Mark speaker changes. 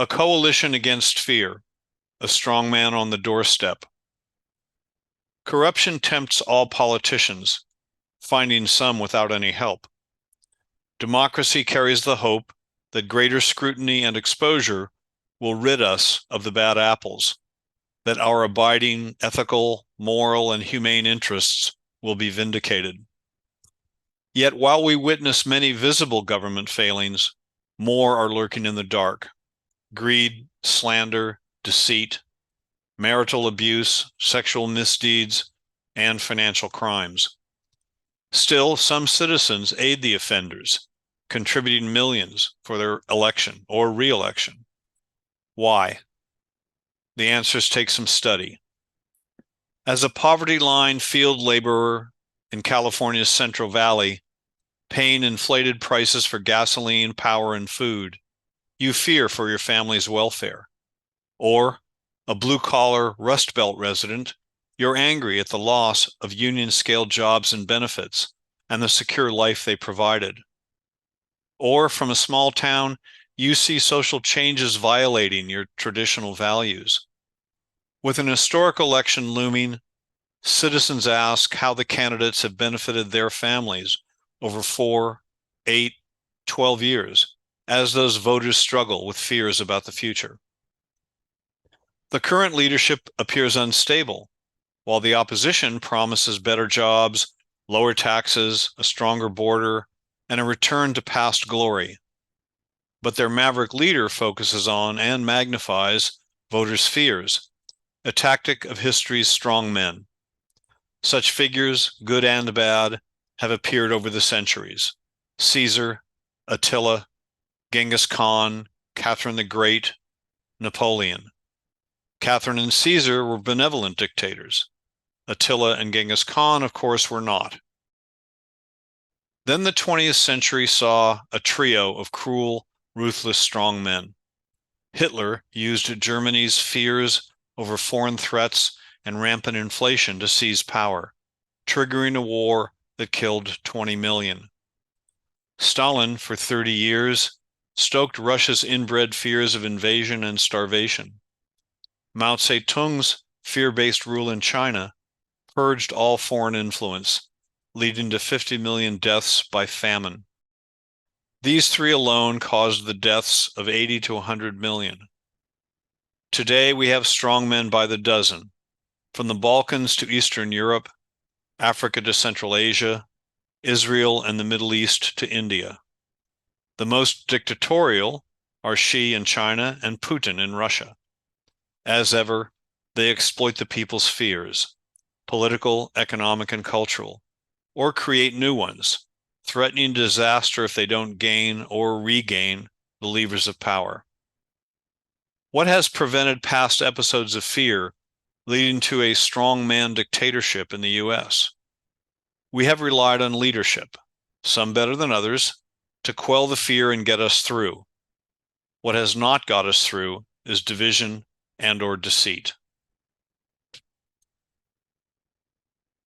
Speaker 1: A coalition against fear, a strongman on the doorstep. Corruption tempts all politicians, finding some without any help. Democracy carries the hope that greater scrutiny and exposure will rid us of the bad apples, that our abiding ethical, moral, and humane interests will be vindicated. Yet while we witness many visible government failings, more are lurking in the dark. Greed, slander, deceit, marital abuse, sexual misdeeds, and financial crimes. Still, some citizens aid the offenders, contributing millions for their election or re-election. Why? The answers take some study. As a poverty line field laborer in California's Central Valley, paying inflated prices for gasoline, power, and food, you fear for your family's welfare. Or, a blue-collar Rust Belt resident, you're angry at the loss of union-scale jobs and benefits and the secure life they provided. Or, from a small town, you see social changes violating your traditional values. With an historic election looming, citizens ask how the candidates have benefited their families over 4, 8, 12 years, as those voters struggle with fears about the future. The current leadership appears unstable, while the opposition promises better jobs, lower taxes, a stronger border, and a return to past glory. But their maverick leader focuses on and magnifies voters' fears, a tactic of history's strong men. Such figures, good and bad, have appeared over the centuries. Caesar, Attila, Genghis Khan, Catherine the Great, Napoleon. Catherine and Caesar were benevolent dictators. Attila and Genghis Khan, of course, were not. Then the 20th century saw a trio of cruel, ruthless strong men. Hitler used Germany's fears over foreign threats and rampant inflation to seize power, triggering a war that killed 20 million. Stalin, for 30 years, stoked Russia's inbred fears of invasion and starvation. Mao Zedong's fear-based rule in China purged all foreign influence, leading to 50 million deaths by famine. These three alone caused the deaths of 80 to 100 million. Today we have strongmen by the dozen, from the Balkans to Eastern Europe, Africa to Central Asia, Israel and the Middle East to India. The most dictatorial are Xi in China and Putin in Russia. As ever, they exploit the people's fears, political, economic, and cultural, or create new ones, threatening disaster if they don't gain or regain the levers of power. What has prevented past episodes of fear leading to a strongman dictatorship in the U.S.? We have relied on leadership, some better than others, to quell the fear and get us through. What has not got us through is division and/or deceit.